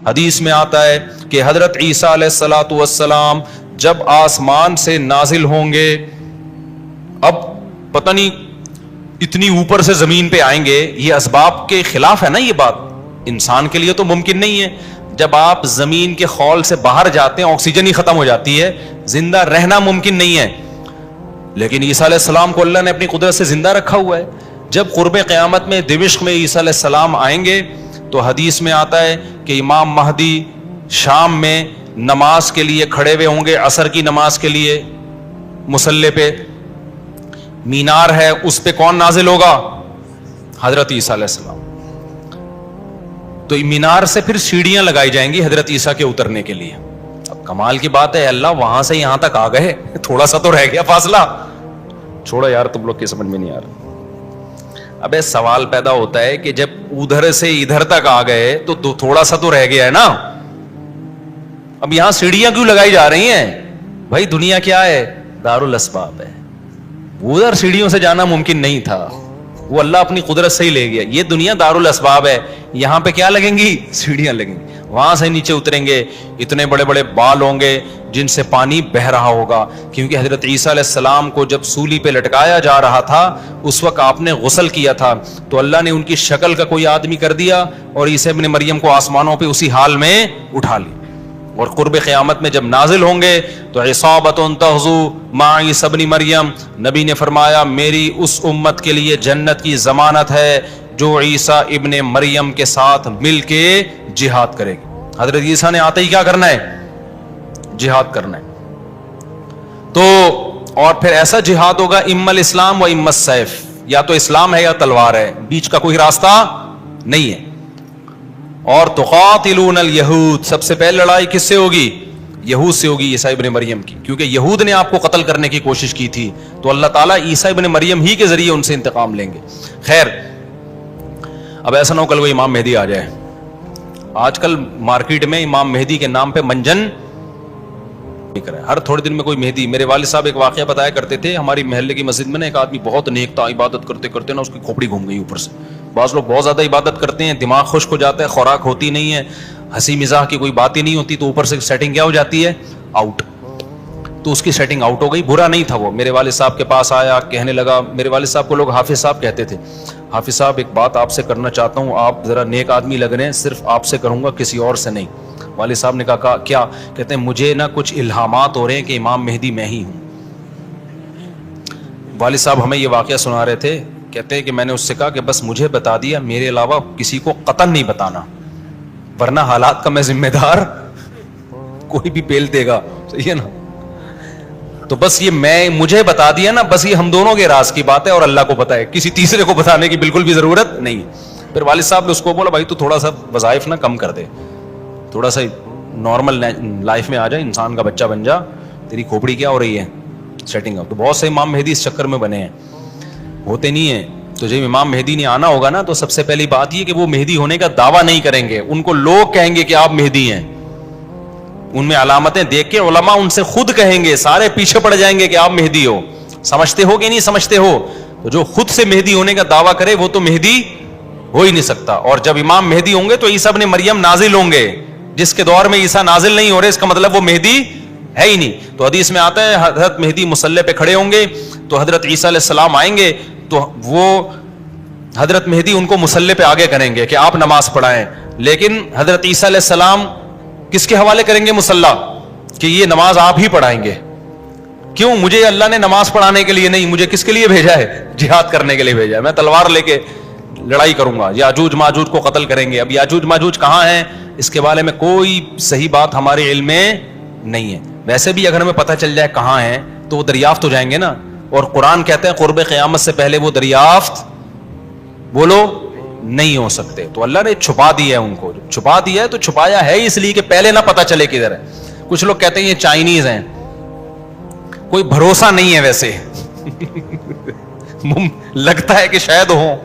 حدیث میں آتا ہے کہ حضرت عیسیٰ علیہ الصلوۃ والسلام جب آسمان سے نازل ہوں گے، اب پتہ نہیں اتنی اوپر سے زمین پہ آئیں گے، یہ اسباب کے خلاف ہے نا، یہ بات انسان کے لیے تو ممکن نہیں ہے. جب آپ زمین کے خول سے باہر جاتے ہیں آکسیجن ہی ختم ہو جاتی ہے، زندہ رہنا ممکن نہیں ہے. لیکن عیسیٰ علیہ السلام کو اللہ نے اپنی قدرت سے زندہ رکھا ہوا ہے. جب قرب قیامت میں دمشق میں عیسیٰ علیہ السلام آئیں گے تو حدیث میں آتا ہے کہ امام مہدی شام میں نماز کے لیے کھڑے ہوئے ہوں گے، عصر کی نماز کے لیے مصلی پہ. مینار ہے، اس پہ کون نازل ہوگا؟ حضرت عیسیٰ علیہ السلام. تو مینار سے پھر سیڑھیاں لگائی جائیں گی حضرت عیسیٰ کے اترنے کے لیے. اب کمال کی بات ہے، اللہ وہاں سے یہاں تک آ گئے، تھوڑا سا تو رہ گیا فاصلہ. چھوڑا یار، تم لوگ کی سمجھ میں نہیں آ رہا. ابے سوال پیدا ہوتا ہے کہ جب ادھر سے ادھر تک آ گئے تو تھوڑا سا تو رہ گیا ہے نا. اب یہاں سیڑھیاں کیوں لگائی جا رہی ہیں؟ بھائی دنیا کیا ہے؟ دارالاسباب ہے. ادھر سیڑھیوں سے جانا ممکن نہیں تھا، وہ اللہ اپنی قدرت سے ہی لے گیا. یہ دنیا دارالاسباب ہے، یہاں پہ کیا لگیں گی؟ سیڑھیاں لگیں گی. وہاں سے نیچے اتریں گے، اتنے بڑے بڑے بال ہوں گے جن سے پانی بہ رہا ہوگا، کیونکہ حضرت عیسیٰ علیہ السلام کو جب سولی پہ لٹکایا جا رہا تھا اس وقت آپ نے غسل کیا تھا، تو اللہ نے ان کی شکل کا کوئی آدمی کر دیا اور عیسیٰ ابن مریم کو آسمانوں پہ اسی حال میں اٹھا لی. اور قرب قیامت میں جب نازل ہوں گے تو عصابۃ تغزو مع عیسیٰ ابن مریم، نبی نے فرمایا میری اس امت کے لیے جنت کی ضمانت ہے جو عیسیٰ ابن مریم کے ساتھ مل کے جہاد کرے گی. حضرت عیسیٰ نے آتے ہی کیا کرنا ہے؟ جہاد کرنا ہے. تو اور پھر ایسا جہاد ہوگا اما الاسلام و اما السیف، یا تو اسلام ہے یا تلوار ہے، بیچ کا کوئی راستہ نہیں ہے. اور تقاتلون الیہود، سب سے پہلے لڑائی کس سے ہوگی؟ یہود سے ہوگی، عیسیٰ ابن مریم کی، کیونکہ یہود نے آپ کو قتل کرنے کی کوشش کی تھی، تو اللہ تعالیٰ عیسیٰ ابن مریم ہی کے ذریعے ان سے انتقام لیں گے. خیر، اب ایسا نہ ہو کل وہ امام مہدی آ جائے. آج کل مارکیٹ میں امام مہدی کے نام پہ منجن ہر تھوڑے دن میں کوئی مہدی. میرے والد صاحب ایک واقعہ بتایا کرتے تھے، ہماری محلے کی مسجد میں نا ایک آدمی بہت نیک تھا، عبادت کرتے کرتے نا اس کی کھوپڑی گھوم گئی اوپر سے. بعض لوگ بہت زیادہ عبادت کرتے ہیں، دماغ خشک ہو جاتا ہے، خوراک ہوتی نہیں ہے، ہنسی مزاح کی کوئی بات ہی نہیں ہوتی، تو اوپر سے سیٹنگ کیا ہو جاتی ہے؟ آؤٹ. تو اس کی سیٹنگ آؤٹ ہو گئی. برا نہیں تھا وہ، میرے والد صاحب کے پاس آیا، کہنے لگا، میرے والد صاحب کو لوگ حافظ صاحب کہتے تھے، حافظ صاحب ایک بات آپ سے کرنا چاہتا ہوں، آپ ذرا نیک آدمی لگ رہے ہیں، صرف آپ سے کروں گا، کسی اور سے نہیں. والد صاحب نے کہا کیا؟ کہتے ہیں مجھے نا کچھ الہامات ہو رہے ہیں کہ امام مہدی میں ہی ہوں. والد صاحب ہمیں یہ واقعہ سنا رہے تھے، کہتے ہیں کہ میں نے اس سے کہا کہ بس مجھے بتا دیا، میرے علاوہ کسی کو قطعاً نہیں بتانا، ورنہ حالات کا میں ذمہ دار، کوئی بھی پیل دے گا. صحیح ہے نا؟ تو بس یہ مجھے بتا دیا نا، بس یہ ہم دونوں کے راز کی بات ہے اور اللہ کو پتا ہے، کسی تیسرے کو بتانے کی بالکل بھی ضرورت نہیں. پھر والد صاحب نے اس کو بولا بھائی تو تھوڑا سا وظائف نہ کم کر دے، تھوڑا سا نارمل لائف میں آ جائے، انسان کا بچہ بن جا، تیری کھوپڑی کیا ہو رہی ہے سیٹنگ اپ. تو بہت سے امام مہدی اس چکر میں بنے ہیں، ہوتے نہیں ہیں. تو جب امام مہدی نے آنا ہوگا نا تو سب سے پہلی بات یہ کہ وہ مہدی ہونے کا دعویٰ نہیں کریں گے، ان کو لوگ کہیں گے کہ آپ مہدی ہیں. ان میں علامتیں دیکھ کے علماء ان سے خود کہیں گے، سارے پیچھے پڑ جائیں گے کہ آپ مہدی ہو. سمجھتے ہو کہ نہیں سمجھتے ہو؟ تو جو خود سے مہدی ہونے کا دعویٰ کرے وہ تو مہدی ہو ہی نہیں سکتا. اور جب امام مہدی ہوں گے تو عیسیٰ ابن مریم نازل ہوں گے. جس کے دور میں عیسیٰ نازل نہیں ہو رہے اس کا مطلب وہ مہدی ہے ہی نہیں. تو حدیث میں آتا ہے حضرت مہدی مصلی پہ کھڑے ہوں گے تو حضرت عیسیٰ علیہ السلام آئیں گے تو وہ حضرت مہدی ان کو مصلی پہ آگے کریں گے کہ آپ نماز پڑھائیں. لیکن حضرت عیسیٰ علیہ السلام کس کے حوالے کریں گے مصلی؟ کہ یہ نماز آپ ہی پڑھائیں گے. کیوں؟ مجھے اللہ نے نماز پڑھانے کے لیے نہیں، مجھے کس کے لیے بھیجا ہے؟ جہاد کرنے کے لیے بھیجا ہے. میں تلوار لے کے لڑائی کروں گا، یاجوج ماجوج کو قتل کریں گے. اب یاجوج ماجوج کہاں ہیں اس کے بارے میں کوئی صحیح بات ہمارے علم میں نہیں ہے. ویسے بھی اگر ہمیں پتہ چل جائے کہاں ہیں تو وہ دریافت ہو جائیں گے نا. اور قرآن کہتے ہیں قرب قیامت سے پہلے وہ دریافت بولو نہیں ہو سکتے. تو اللہ نے چھپا دیا ہے ان کو. چھپا دیا ہے تو چھپایا ہے اس لیے کہ پہلے نہ پتہ چلے کدھر ہے. کچھ لوگ کہتے ہیں یہ چائنیز ہیں، کوئی بھروسہ نہیں ہے ویسے لگتا ہے کہ شاید ہوں،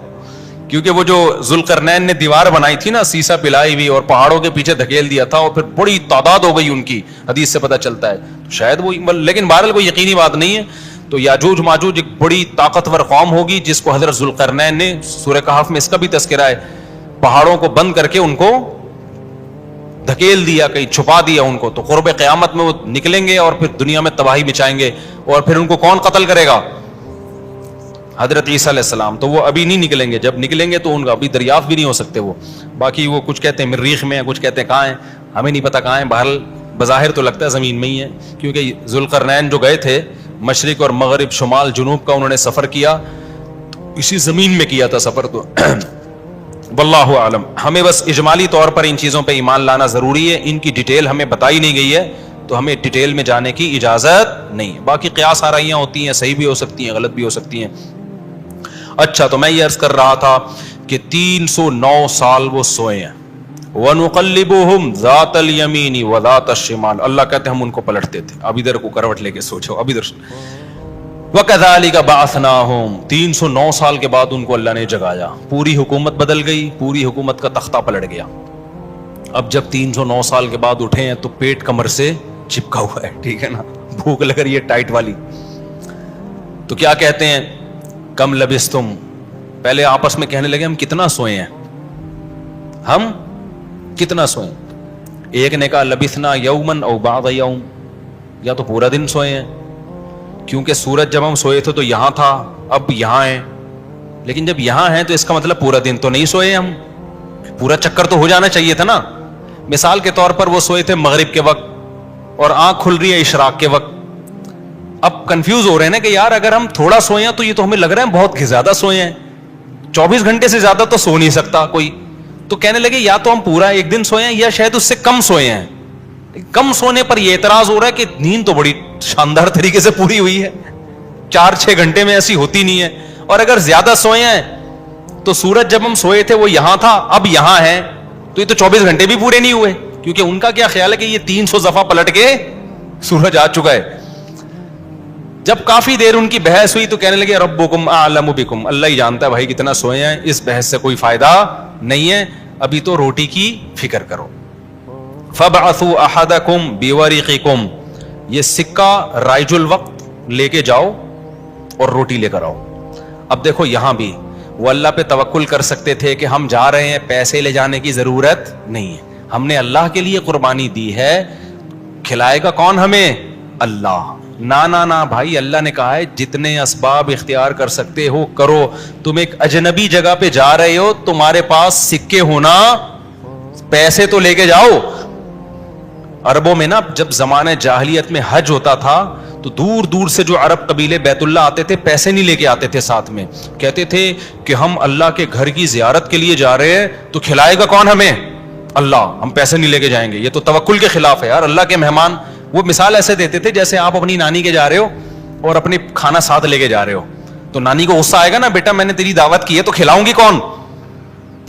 کیونکہ وہ جو ذوالقرنین نے دیوار بنائی تھی نا، سیسا پلائی ہوئی اور پہاڑوں کے پیچھے دھکیل دیا تھا اور پھر بڑی تعداد ہو گئی ان کی، حدیث سے پتہ چلتا ہے شاید وہ، لیکن بہرحال کوئی یقینی بات نہیں ہے. تو یاجوج ماجوج ایک بڑی طاقتور قوم ہوگی جس کو حضرت ذوالقرنین نے، سورہ کہف میں اس کا بھی تذکرہ ہے، پہاڑوں کو بند کر کے ان کو دھکیل دیا, کہیں چھپا دیا ان کو, تو قرب قیامت میں وہ نکلیں گے اور پھر دنیا میں تباہی مچائیں گے, اور پھر ان کو کون قتل کرے گا؟ حضرت عیسیٰ علیہ السلام. تو وہ ابھی نہیں نکلیں گے, جب نکلیں گے تو ان کا ابھی دریافت بھی نہیں ہو سکتے وہ. باقی وہ کچھ کہتے ہیں مریخ میں ہیں, کچھ کہتے ہیں کہاں ہیں, ہمیں نہیں پتا کہاں ہیں. بہرحال بظاہر تو لگتا ہے زمین میں ہی ہے, کیونکہ ذوالقرنین جو گئے تھے مشرق اور مغرب شمال جنوب کا انہوں نے سفر کیا, اسی زمین میں کیا تھا سفر. تو واللہ عالم. ہمیں بس اجمالی طور پر ان چیزوں پہ ایمان لانا ضروری ہے, ان کی ڈیٹیل ہمیں بتائی نہیں گئی ہے تو ہمیں ڈیٹیل میں جانے کی اجازت نہیں ہے. باقی قیاس آرائیاں ہوتی ہیں, صحیح بھی ہو سکتی ہیں, غلط بھی ہو سکتی ہیں. اچھا, تو میں یہ عرض کر رہا تھا کہ 309 سال وہ سوئے ہیں. وَنُقَلِّبُهُمْ ذَاتَ الْيَمِينِ وَذَاتَ الشِّمَالِ, اللہ کہتے ہیں ہم ان کو پلٹتے تھے, اب ادھر کو کروٹ لے کے سوچو, اب ادھر. وَكَذَلِكَ بَعَثْنَاهُمْ, 309 سال کے بعد ان کو اللہ نے جگایا. پوری حکومت بدل گئی, پوری حکومت کا تختہ پلٹ گیا. اب جب 309 سال کے بعد اٹھے ہیں تو پیٹ کمر سے چپکا ہوا ہے, ٹھیک ہے نا, بھوک لگ رہی ہے ٹائٹ والی. تو کیا کہتے ہیں, کم لبستم, پہلے آپس میں کہنے لگے ہم کتنا سوئے ہیں, ہم کتنا سوئے. ایک نے کہا لبثنا یومن او بعض یوم, یا تو پورا دن سوئے ہیں, کیونکہ سورج جب ہم سوئے تھے تو یہاں تھا, اب یہاں ہیں, لیکن جب یہاں ہیں تو اس کا مطلب پورا دن تو نہیں سوئے ہم, پورا چکر تو ہو جانا چاہیے تھا نا. مثال کے طور پر وہ سوئے تھے مغرب کے وقت اور آنکھ کھل رہی ہے اشراق کے وقت. اب کنفیوز ہو رہے ہیں نا کہ یار اگر ہم تھوڑا سوئے ہیں تو یہ تو ہمیں لگ رہا ہے بہت زیادہ سوئے ہیں, 24 گھنٹے سے زیادہ تو سو نہیں سکتا کوئی. تو کہنے لگے یا تو ہم پورا ایک دن سوئے ہیں یا شاید اس سے کم سوئے ہیں. کم سونے پر یہ اعتراض ہو رہا ہے کہ نیند تو بڑی شاندار طریقے سے پوری ہوئی ہے, 4-6 گھنٹے میں ایسی ہوتی نہیں ہے. اور اگر زیادہ سوئے ہیں تو سورج جب ہم سوئے تھے وہ یہاں تھا, اب یہاں ہے, تو یہ تو 24 گھنٹے بھی پورے نہیں ہوئے, کیونکہ ان کا کیا خیال ہے کہ یہ 300 دفعہ پلٹ کے سورج آ چکا ہے. جب کافی دیر ان کی بحث ہوئی تو کہنے لگے ربکم اعلم بکم, اللہ ہی جانتا ہے بھائی کتنا سوئے ہیں, اس بحث سے کوئی فائدہ نہیں ہے, ابھی تو روٹی کی فکر کرو. فبعثوا احدکم بورقکم, یہ سکہ رائج الوقت لے کے جاؤ اور روٹی لے کر آؤ. اب دیکھو یہاں بھی وہ اللہ پہ توکل کر سکتے تھے کہ ہم جا رہے ہیں, پیسے لے جانے کی ضرورت نہیں ہے, ہم نے اللہ کے لیے قربانی دی ہے, کھلائے گا کون ہمیں؟ اللہ. نا بھائی, اللہ نے کہا ہے جتنے اسباب اختیار کر سکتے ہو کرو. تم ایک اجنبی جگہ پہ جا رہے ہو, تمہارے پاس سکے ہونا, پیسے تو لے کے جاؤ. عربوں میں نا جب زمانے جاہلیت میں حج ہوتا تھا تو دور دور سے جو عرب قبیلے بیت اللہ آتے تھے پیسے نہیں لے کے آتے تھے ساتھ میں, کہتے تھے کہ ہم اللہ کے گھر کی زیارت کے لیے جا رہے ہیں تو کھلائے گا کون ہمیں؟ اللہ, ہم پیسے نہیں لے کے جائیں گے. یہ تو توکل کے خلاف ہے یار. اللہ کے مہمان وہ مثال ایسے دیتے تھے جیسے آپ اپنی نانی کے جا رہے ہو اور اپنی کھانا ساتھ لے کے جا رہے ہو, تو نانی کو غصہ آئے گا نا, بیٹا میں نے تیری دعوت کی ہے تو کھلاؤں گی کون؟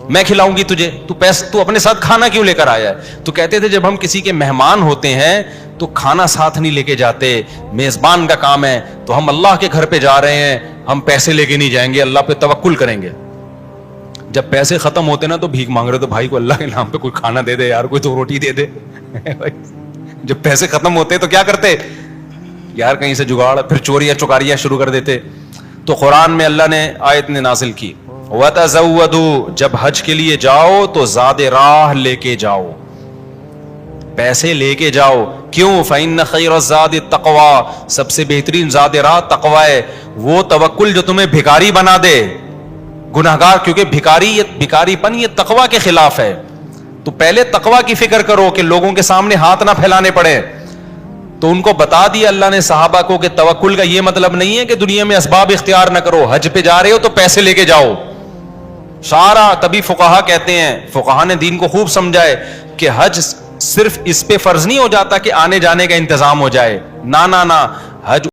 میں کھلاؤں گی تجھے, تو اپنے ساتھ کھانا کیوں لے کر آیا ہے؟ تو کہتے تھے جب ہم کسی کے مہمان ہوتے ہیں تو کھانا ساتھ نہیں لے کے جاتے, میزبان کا کام ہے, تو ہم اللہ کے گھر پہ جا رہے ہیں, ہم پیسے لے کے نہیں جائیں گے, اللہ پہ توکل کریں گے. جب پیسے ختم ہوتے نا تو بھیک مانگ رہے, تو بھائی کو اللہ کے نام پہ کوئی کھانا دے دے یار, کوئی تو روٹی دے دے. جب پیسے ختم ہوتے تو کیا کرتے یار, کہیں سے جگاڑ, پھر چوریاں چکاریاں شروع کر دیتے. تو قرآن میں اللہ نے آیت نے نازل کی وَتَزَوَّدُوا, جب حج کے لیے جاؤ تو زاد راہ لے کے جاؤ, پیسے لے کے جاؤ. کیوں؟ فَإِنَّ خَيْرَ الزَّادِ التَّقْوَىٰ, سب سے بہترین زاد راہ تقوی ہے. وہ توکل جو تمہیں بھکاری بنا دے, گناہگار, کیونکہ بھکاری پن یہ تقوی کے خلاف ہے. تو پہلے تقوی کی فکر کرو کہ لوگوں کے سامنے ہاتھ نہ پھیلانے پڑے. تو ان کو بتا دیا اللہ نے صحابہ کو کہ توکل کا یہ مطلب نہیں ہے کہ دنیا میں اسباب اختیار نہ کرو, حج پہ جا رہے ہو تو پیسے لے کے جاؤ سارا. تبھی فقہا کہتے ہیں, فقہا نے دین کو خوب سمجھائے کہ حج صرف اس پہ فرض نہیں ہو جاتا کہ آنے جانے کا انتظام ہو جائے, نہ حج